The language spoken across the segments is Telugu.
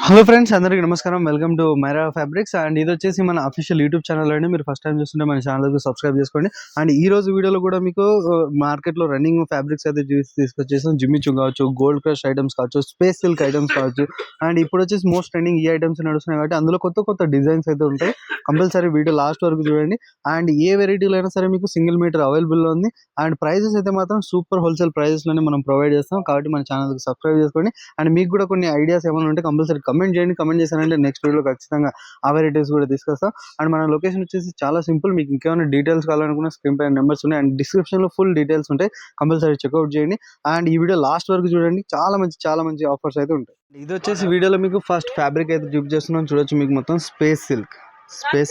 హలో ఫ్రెండ్స్, అందరికీ నమస్కారం. Welcome to Maira fabrics. And ఇది వచ్చేసి మన అఫీషియల్ యూట్యూబ్ ఛానల్ అండి. మీరు ఫస్ట్ టైం చూస్తుంటే మన ఛానల్కి సబ్స్క్రైబ్ చేసుకోండి. అండ్ ఈ రోజు వీడియోలో కూడా మీకు మార్కెట్లో రన్నింగ్ ఫ్యాబ్రిక్స్ అయితే తీసుకొచ్చేసాం. జిమ్మిచూ కావచ్చు, గోల్డ్ క్రష్ ఐటమ్స్ కావచ్చు, స్పేస్ సిల్క్ ఐటమ్స్ కావచ్చు. అండ్ ఇప్పుడు వచ్చేసి మోస్ట్ ట్రెండింగ్ ఈ ఐటమ్స్ నడుస్తున్నాయి కాబట్టి అందులో కొత్త కొత్త డిజైన్స్ అయితే ఉంటాయి. కంపల్సరీ వీడియో లాస్ట్ వరకు చూడండి. అండ్ ఏ వెరైటీలో అయినా సరే మీకు సింగిల్ మీటర్ అవైలబుల్లో ఉంది. అండ్ ప్రైజెస్ అయితే మాత్రం సూపర్ హోల్సేల్ ప్రైజెస్లోనే మనం ప్రొవైడ్ చేస్తాం కాబట్టి మన ఛానల్కి సబ్స్క్రైబ్ చేసుకోండి. అండ్ మీకు కూడా కొన్ని ఐడియాస్ ఏమైనా ఉంటే కంపల్సరీ కమెంట్ చేయండి. కమెంట్ చేశారంటే నెక్స్ట్ వీడియోలో ఖచ్చితంగా ఆ వెరైటీస్ కూడా తీసుకొస్తాం. అండ్ మన లొకేషన్ వచ్చేసి చాలా సింపుల్. మీకు ఇంకేమైనా డీటెయిల్స్ కావాలనుకున్న స్క్రీన్ పైన నెంబర్స్ ఉన్నాయి. అండ్ డిస్క్రిప్షన్లో ఫుల్ డీటెయిల్స్ ఉంటాయి. కంపల్సరీ చెక్అవుట్ చేయండి. అండ్ ఈ వీడియో లాస్ట్ వరకు చూడండి. చాలా మంచి ఆఫర్స్ అయితే ఉంటాయి. ఇది వచ్చేసి వీడియోలో మీకు ఫస్ట్ ఫ్యాబ్రిక్ అయితే చూపించేస్తున్నాం. చూడొచ్చు, మీకు మొత్తం స్పేస్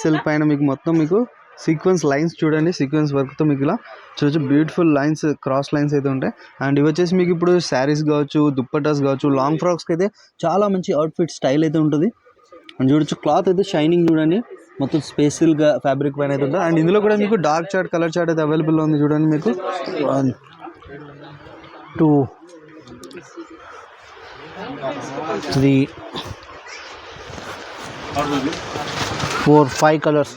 సిల్క్ పైన మీకు మొత్తం మీకు సీక్వెన్స్ లైన్స్ చూడండి. సీక్వెన్స్ వర్క్తో మీకు ఇలా చూడొచ్చు, బ్యూటిఫుల్ లైన్స్, క్రాస్ లైన్స్ అయితే ఉంటాయి. అండ్ ఇవి వచ్చేసి మీకు ఇప్పుడు శారీస్ కావచ్చు, దుప్పటాస్ కావచ్చు, లాంగ్ ఫ్రాక్స్కి అయితే చాలా మంచి అవుట్ఫిట్ స్టైల్ అయితే ఉంటుంది. అండ్ చూడొచ్చు, క్లాత్ అయితే షైనింగ్ చూడండి, మొత్తం స్పేస్ సిల్క్ ఫ్యాబ్రిక్ పైన అయితే ఉంటుంది. అండ్ ఇందులో కూడా మీకు డార్క్ చార్ట్, కలర్ చార్ట్ అయితే అవైలబుల్లో ఉంది. చూడండి, మీకు 1 2 3 4 5 కలర్స్.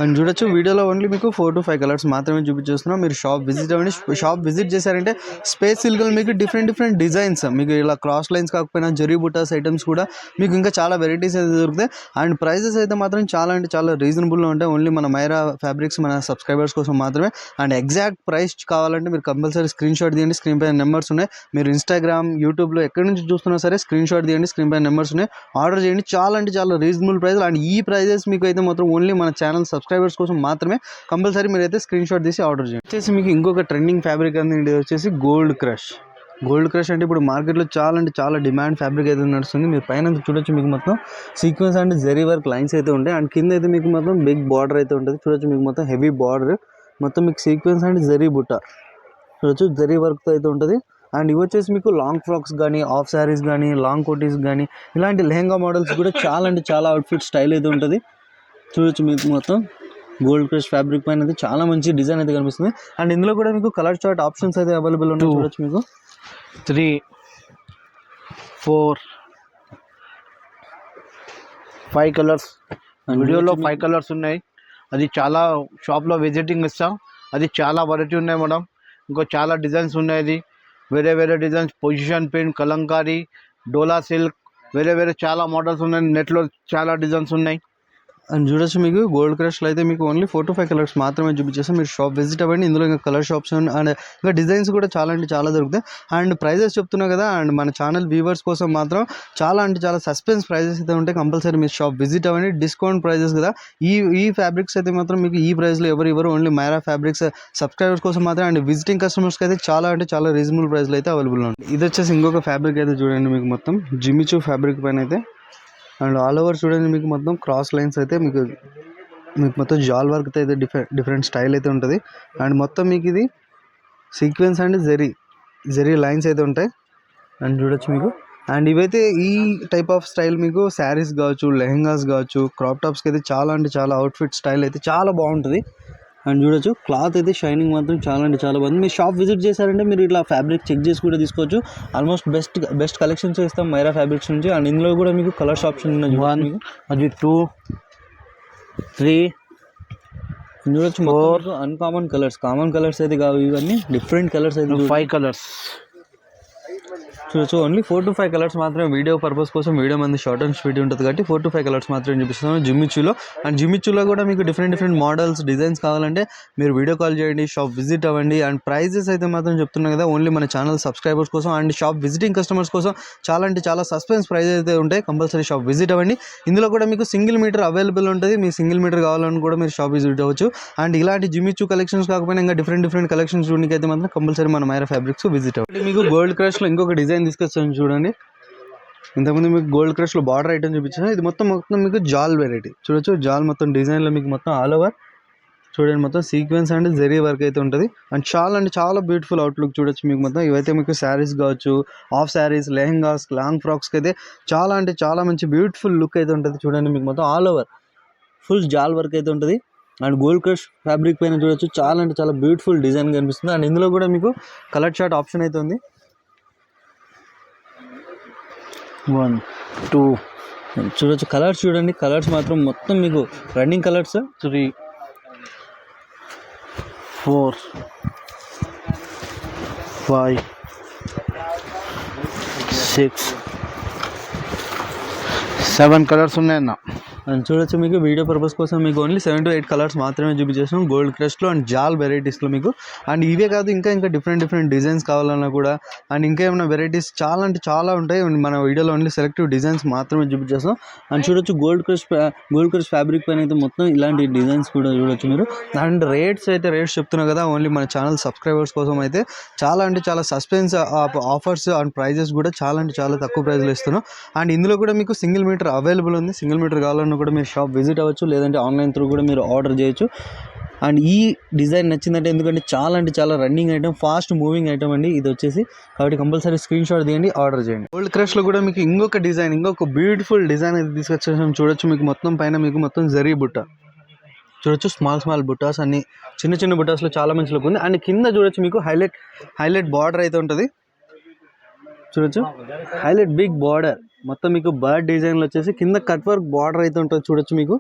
అండ్ చూడొచ్చు, వీడియోలో ఓన్లీ మీకు 4 to 5 కలర్స్ మాత్రమే చూపించేస్తున్నాం. మీరు షాప్ విజిట్ అవ్వండి. షాప్ విజిట్ చేశారంటే స్పేస్ సిల్క్లో మీకు డిఫరెంట్ డిజైన్స్, మీకు ఇలా క్రాస్ లైన్స్ కాకపోయినా జరీ బుటాస్ ఐటమ్స్ కూడా మీకు ఇంకా చాలా వెరైటీస్ అయితే దొరుకుతాయి. అండ్ ప్రైజెస్ అయితే మాత్రం చాలా రీజనబుల్లో ఉంటాయి. ఓన్లీ మన మైరా ఫ్యాబ్రిక్స్ మన సబ్స్క్రైబర్స్ కోసం మాత్రమే. అండ్ ఎగ్జాక్ట్ ప్రైస్ కావాలంటే మీరు కంపల్సరీ స్క్రీన్ షాట్ తీయండి. స్క్రీన్ పైన నెంబర్స్ ఉన్నాయి. మీరు ఇన్స్టాగ్రామ్, యూట్యూబ్లో ఎక్కడి నుంచి చూస్తున్నా సరే స్క్రీన్ షాట్ తీయండి. స్క్రీన్ పైన నెంబర్స్ ఉన్నాయి. ఆర్డర్ చేయండి. చాలా రీజనబుల్ ప్రైస్. అండ్ ఈ ప్రైజెస్ మీకు అయితే మాత్రం ఓన్లీ మన ఛానల్ సబ్స్క్రైబర్స్ కోసం మాత్రమే. కంపల్సరీ మీరు అయితే స్క్రీన్ షాట్ తీసి ఆర్డర్ చేయండి. వచ్చేసి మీకు ఇంకొక ట్రెండింగ్ ఫ్యాబ్రిక్ అనేది వచ్చేసి గోల్డ్ క్రష్ అంటే ఇప్పుడు మార్కెట్లో చాలా డిమాండ్ ఫ్యాబ్రిక్ అయితే నడుస్తుంది. మీరు పైన చూడొచ్చు, మీకు మొత్తం sequence and zari work lines అయితే ఉంటాయి. అండ్ కింద అయితే మీకు మొత్తం బిగ్ బార్డర్ అయితే ఉంటుంది. చూడొచ్చు, మీకు మొత్తం హెవీ బార్డర్, మొత్తం మీకు సీక్వెన్స్ అండ్ జరీ బుట్ట చూడొచ్చు, జరీ వర్క్తో అయితే ఉంటుంది. అండ్ ఇవి వచ్చేసి మీకు లాంగ్ ఫ్రాక్స్ కానీ, ఆఫ్ శారీస్ కానీ, లాంగ్ కోటీస్ కానీ, ఇలాంటి లెహంగా మోడల్స్ కూడా చాలా అవుట్ఫిట్ స్టైల్ అయితే ఉంటుంది. చూడొచ్చు, మీకు మొత్తం గోల్డ్ క్రష్ ఫ్యాబ్రిక్ పైన అయితే చాలా మంచి డిజైన్ అయితే కనిపిస్తుంది. అండ్ ఇందులో కూడా మీకు కలర్ చార్ట్ ఆప్షన్స్ అయితే అవైలబుల్ ఉన్నాయి. చూడొచ్చు, మీకు 3 4 5 కలర్స్. వీడియోలో 5 కలర్స్ ఉన్నాయి. అది చాలా షాప్లో విజిటింగ్ ఇస్తాం. అది చాలా వెరైటీ ఉన్నాయి మేడం. ఇంకో చాలా డిజైన్స్ ఉన్నాయి. అది వేరే డిజైన్స్, పొజిషన్ ప్రింట్, కలంకారీ, డోలా సిల్క్, వేరే చాలా మోడల్స్ ఉన్నాయి. నెట్లో చాలా డిజైన్స్ ఉన్నాయి. అండ్ చూడొచ్చు, మీకు గోల్డ్ క్రష్లో అయితే మీకు ఓన్లీ 4 to 5 కలర్స్ మాత్రమే చూపించేస్తాం. మీరు షాప్ విజిట్ అవ్వండి. ఇందులో ఇంకా కలర్ షాప్స్ అండ్ ఇంకా డిజైన్స్ కూడా చాలా దొరుకుతాయి. అండ్ ప్రైజెస్ చెప్తున్నా కదా, అండ్ మన ఛానల్ వ్యూవర్స్ కోసం మాత్రం చాలా సస్పెన్స్ ప్రైజెస్ అయితే ఉంటాయి. కంపల్సరీ మీరు షాప్ విజిట్ అవ్వండి. డిస్కౌంట్ ప్రైజెస్ కదా ఈ ఫ్యాబ్రిక్స్ అయితే మాత్రం మీకు ఈ ప్రైస్లో ఎవరు ఓన్లీ మైరా ఫ్యాబ్రిక్స్ సబ్స్క్రైబర్స్ కోసం మాత్రం. అండ్ విజిటింగ్ కస్టమర్స్కి అయితే చాలా రీజనబుల్ ప్రైస్లో అయితే అవైలబుల్ ఉంది. ఇది వచ్చేసి ఇంకొక ఫ్యాబ్రిక్ అయితే చూడండి, మీకు మొత్తం జిమ్మిచూ ఫ్యాబ్రిక్ పైన అయితే. అండ్ ఆల్ ఓవర్ చూడండి, మీకు మొత్తం క్రాస్ లైన్స్ అయితే మీకు మొత్తం జాల్ వర్క్ అయితే డిఫరెంట్ స్టైల్ అయితే ఉంటుంది. అండ్ మొత్తం మీకు ఇది సీక్వెన్స్ అండ్ జరీ లైన్స్ అయితే ఉంటాయి. అండ్ చూడొచ్చు మీకు. అండ్ ఇవైతే ఈ టైప్ ఆఫ్ స్టైల్ మీకు శారీస్ కావచ్చు, లెహంగాస్ కావచ్చు, క్రాప్ టాప్స్కి అయితే చాలా అవుట్ఫిట్ స్టైల్ అయితే చాలా బాగుంటుంది. అండ్ చూడొచ్చు, క్లాత్ అయితే షైనింగ్ మాత్రం చాలా బాగుంది. మీరు షాప్ విజిట్ చేశారంటే మీరు ఇట్లా ఫ్యాబ్రిక్ చెక్ చేసి కూడా తీసుకోవచ్చు. ఆల్మోస్ట్ బెస్ట్ కలెక్షన్స్ ఇస్తాం మైరా ఫ్యాబ్రిక్స్ నుంచి. అండ్ ఇందులో కూడా మీకు కలర్స్ ఆప్షన్ ఉన్నాయి. 1 అది 2 3 చూడొచ్చు, 4 అన్కామన్ కలర్స్, కామన్ కలర్స్ అయితే కావు ఇవన్నీ, డిఫరెంట్ కలర్స్ అయితే 5 కలర్స్ చూడొచ్చు. ఓన్లీ 4 to 5 కలర్స్ మాత్రమే. వీడియో పర్పస్ కోసం వీడియో మంది షార్ట్ అండ్ స్వీట్ ఉంటుంది కాబట్టి 4 to 5 కలర్స్ మాత్రమే చూపిస్తున్నాను జిమ్మిచూలో. అండ్ జిమ్మిచూలో కూడా మీకు డిఫరెంట్ మోడల్స్, డిజైన్స్ కావాలంటే మీరు వీడియో కాల్ చేయండి, షాప్ విజిట్ అవ్వండి. అండ్ ప్రైజెస్ అయితే మాత్రం చెప్తున్నాను కదా, ఓన్లీ మన ఛానల్ సబ్స్క్రైబర్స్ కోసం అండ్ షాప్ విజిటింగ్ కస్టమర్స్ కోసం చాలా సస్పెన్స్ ప్రైజెస్ అయితే ఉంటాయి. కంపల్సరీ షాప్ విజిట్ అవ్వండి. ఇందులో కూడా మీకు సింగిల్ మీటర్ అవైలబుల్ ఉంటుంది. మీకు సింగిల్ మీటర్ కావాలని కూడా మీరు షాప్ విజిట్ అవ్వచ్చు. అండ్ ఇలాంటి జిమ్మిచూ కలెక్షన్స్ కాకపోయినా ఇంకా డిఫరెంట్ కలెక్షన్స్ చూడడానికి అయితే మాత్రం కంపల్సరీ మన మైరా ఫ్యాబ్రిక్స్ విజిట్ అవ్వండి. మీకు గోల్డ్ క్రష్లో ఇంకొక డిజైన్ తీసుకొచ్చాను చూడండి. ఇంతకుముందు మీకు గోల్డ్ క్రష్లో బార్డర్ ఐటమ్ చూపించాను. ఇది మొత్తం మీకు జాల్ వెరైటీ చూడొచ్చు. జాల్ మొత్తం డిజైన్లో మీకు మొత్తం ఆల్ ఓవర్ చూడండి, మొత్తం సీక్వెన్స్ అండ్ జరీ వర్క్ అయితే ఉంటుంది. అండ్ చాలా బ్యూటిఫుల్ అవుట్లుక్ చూడొచ్చు. మీకు మొత్తం ఇవైతే మీకు శారీస్ కావచ్చు, ఆఫ్ శారీస్, లెహంగాస్, లాంగ్ ఫ్రాక్స్కి అయితే చాలా మంచి బ్యూటిఫుల్ లుక్ అయితే ఉంటుంది. చూడండి, మీకు మొత్తం ఆల్ ఓవర్ ఫుల్ జాల్ వర్క్ అయితే ఉంటుంది. అండ్ గోల్డ్ క్రష్ ఫ్యాబ్రిక్ పైన చూడొచ్చు, చాలా బ్యూటిఫుల్ డిజైన్ కనిపిస్తుంది. అండ్ ఇందులో కూడా మీకు కలర్ చార్ట్ ఆప్షన్ అయితే ఉంది. 1 2 చూడొచ్చు కలర్స్ చూడండి, కలర్స్ మాత్రం మొత్తం మీకు రన్నింగ్ కలర్స్. 3 4 5 6 7 కలర్స్ ఉన్నాయన్న. అండ్ చూడొచ్చు మీకు వీడియో పర్పస్ కోసం మీకు ఓన్లీ 7 to 8 కలర్స్ మాత్రమే చూపించేసాం గోల్డ్ క్రష్లో అండ్ జాల్ వెరైటీస్లో మీకు. అండ్ ఇవే కాదు ఇంకా డిఫరెంట్ డిజైన్స్ కావాలన్నా కూడా అండ్ ఇంకా ఏమైనా వెరైటీస్ చాలా అంటే చాలా ఉంటాయి. మన వీడియోలో ఓన్లీ సెలెక్టివ్ డిజైన్స్ మాత్రమే చూపించేస్తాం. అండ్ చూడొచ్చు గోల్డ్ క్రష్ ఫ్యాబ్రిక్ పైన అయితే మొత్తం ఇలాంటి డిజైన్స్ కూడా చూడొచ్చు మీరు. అండ్ రేట్స్ చెప్తున్నా కదా, ఓన్లీ మన ఛానల్ సబ్స్క్రైబర్స్ కోసం అయితే చాలా అంటే చాలా సస్పెన్స్ ఆఫర్స్ అండ్ ప్రైజెస్ కూడా చాలా అంటే చాలా తక్కువ ప్రైస్లో ఇస్తున్నాం. అండ్ ఇందులో కూడా మీకు సింగిల్ మీటర్ అవైలబుల్ ఉంది. సింగిల్ మీటర్ కావాలన్నా కూడా మీరు షాప్ విజిట్ అవ్వచ్చు, లేదంటే ఆన్లైన్ త్రూ కూడా మీరు ఆర్డర్ చేయొచ్చు. అండ్ ఈ డిజైన్ నచ్చిందంటే, ఎందుకంటే చాలా అంటే చాలా running item, fast moving item అండి ఇది వచ్చేసి. కాబట్టి కంపల్సరీ స్క్రీన్ షాట్ తీయండి, ఆర్డర్ చేయండి. గోల్డ్ క్రష్లో కూడా మీకు ఇంకొక బ్యూటిఫుల్ డిజైన్ అయితే తీసుకొచ్చేసాం. చూడొచ్చు మీకు మొత్తం పైన మీకు మొత్తం జరీ బుట్ట చూడొచ్చు, స్మాల్ బుట్టాస్ అన్ని చిన్న బుట్టాస్లో చాలా మంచి లుక్ ఉంది. అండ్ కింద చూడొచ్చు మీకు హైలైట్ బార్డర్ అయితే ఉంటుంది. చూడొచ్చు హైలైట్ బిగ్ బార్డర్ మొత్తం మీకు బర్డ్ డిజైన్లో వచ్చేసి కింద కట్ వర్క్ బార్డర్ అయితే ఉంటుంది చూడొచ్చు మీకు.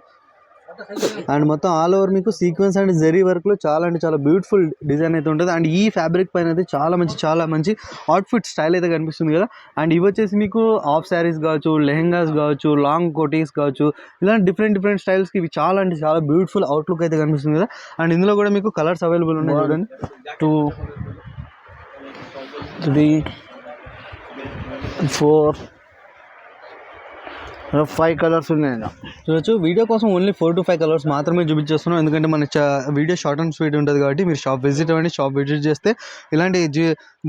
అండ్ మొత్తం ఆల్ ఓవర్ మీకు సీక్వెన్స్ అండ్ జరీ వర్క్లో చాలా అంటే చాలా బ్యూటిఫుల్ డిజైన్ అయితే ఉంటుంది. అండ్ ఈ ఫ్యాబ్రిక్ పైన అయితే చాలా మంచి అవుట్ఫిట్ స్టైల్ అయితే కనిపిస్తుంది కదా. అండ్ ఇవి వచ్చేసి మీకు హాఫ్ శారీస్ కావచ్చు, లెహెంగాస్ కావచ్చు, లాంగ్ కోటీస్ కావచ్చు, ఇలాంటి డిఫరెంట్ స్టైల్స్కి ఇవి చాలా అంటే చాలా బ్యూటిఫుల్ అవుట్లుక్ అయితే కనిపిస్తుంది కదా. అండ్ ఇందులో కూడా మీకు కలర్స్ అవైలబుల్ ఉన్నాయి చూడండి. 2 3 4 5 కలర్స్ ఉన్నాయండి. చూడొచ్చు వీడియో కోసం ఓన్లీ 4 to 5 కలర్స్ మాత్రమే చూపించేస్తున్నాం. ఎందుకంటే మన వీడియో షార్ట్ అండ్ స్వీట్ ఉంటుంది కాబట్టి మీరు షాప్ విజిట్ అవ్వండి. షాప్ విజిట్ చేస్తే ఇలాంటి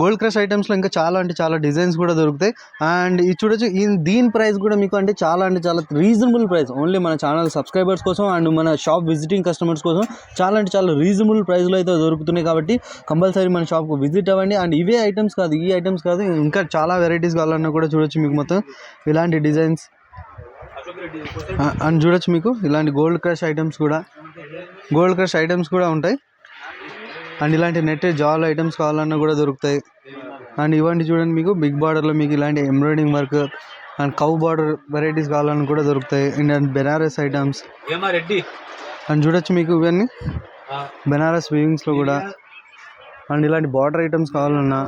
గోల్డ్ క్రష్ ఐటమ్స్లో ఇంకా చాలా అంటే చాలా డిజైన్స్ కూడా దొరుకుతాయి. అండ్ ఇది చూడొచ్చు దీని ప్రైస్ కూడా మీకు అంటే చాలా రీజనబుల్ ప్రైస్, ఓన్లీ మన ఛానల్ సబ్స్క్రైబర్స్ కోసం అండ్ మన షాప్ విజిటింగ్ కస్టమర్స్ కోసం చాలా అంటే చాలా రీజనబుల్ ప్రైస్లో అయితే దొరుకుతున్నాయి. కాబట్టి కంపల్సరీ మన షాప్కు విజిట్ అవ్వండి. అండ్ ఇవే ఐటమ్స్ కాదు, ఈ ఐటమ్స్ కాదు, ఇంకా చాలా వెరైటీస్ కావాలన్నా కూడా చూడొచ్చు మీకు మొత్తం ఇలాంటి డిజైన్స్. అండ్ చూడొచ్చు మీకు ఇలాంటి గోల్డ్ క్రష్ ఐటమ్స్ కూడా ఉంటాయి. అండ్ ఇలాంటి నెట్ జాల్ ఐటమ్స్ కావాలన్నా కూడా దొరుకుతాయి. అండ్ ఇవన్నీ చూడండి మీకు బిగ్ బార్డర్లో మీకు ఇలాంటి embroidering work and cow border varieties కావాలన్నా కూడా దొరుకుతాయి. అండ్ బెనారస్ ఐటమ్స్ అండ్ చూడొచ్చు మీకు ఇవన్నీ బెనారస్ వీవింగ్స్లో కూడా. అండ్ ఇలాంటి బార్డర్ ఐటమ్స్ కావాలన్నా,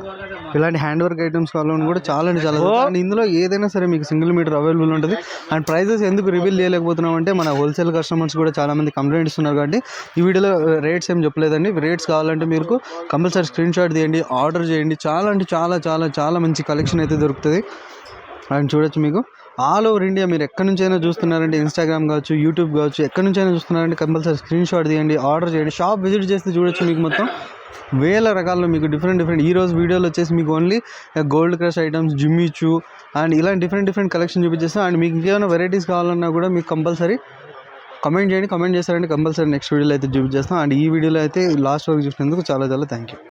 ఇలాంటి హ్యాండ్ వర్క్ ఐటమ్స్ కావాలన్నా కూడా చాలా అంటే చాలా. అండ్ ఇందులో ఏదైనా సరే మీకు సింగిల్ మీటర్ అవైలబుల్ ఉంటుంది. అండ్ ప్రైజెస్ ఎందుకు రివీల్ చేయలేకపోతున్నాం అంటే, మన హోల్సేల్ కస్టమర్స్ కూడా చాలా మంది కంప్లైంట్ ఇస్తున్నారు కాబట్టి ఈ వీడియోలో రేట్స్ ఏం చెప్పలేదండి. రేట్స్ కావాలంటే మీకు కంపల్సరీ స్క్రీన్ షాట్ తీయండి, ఆర్డర్ చేయండి. చాలా అంటే చాలా మంచి కలెక్షన్ అయితే దొరుకుతుంది. అండ్ చూడొచ్చు మీకు ఆల్ ఓవర్ ఇండియా మీరు ఎక్కడి నుంచైనా చూస్తున్నారంటే, ఇన్స్టాగ్రామ్ కావచ్చు, యూట్యూబ్ కావచ్చు, ఎక్కడి నుంచైనా చూస్తున్నారంటే కంపల్సరీ స్క్రీన్ షాట్ తీయండి, ఆర్డర్ చేయండి. షాప్ విజిట్ చేస్తే చూడొచ్చు మీకు మొత్తం వేల రకాల్లో మీకు డిఫరెంట్ ఈ రోజు వీడియోలో వచ్చేసి మీకు only gold crush items, Jimmy Choo and ఇలాంటి డిఫరెంట్ కలెక్షన్ చూపించేస్తాం. అండ్ మీకు ఇంకేమైనా వెరైటీస్ కావాలన్నా కూడా మీకు కంపల్సరీ కమెంట్ చేయండి. కమెంట్ చేస్తారంటే కంపల్సరీ నెక్స్ట్ వీడియోలో అయితే చూపించేస్తాం. అండ్ ఈ వీడియోలో అయితే లాస్ట్ వరకు చూసినందుకు చాలా థ్యాంక్ యూ.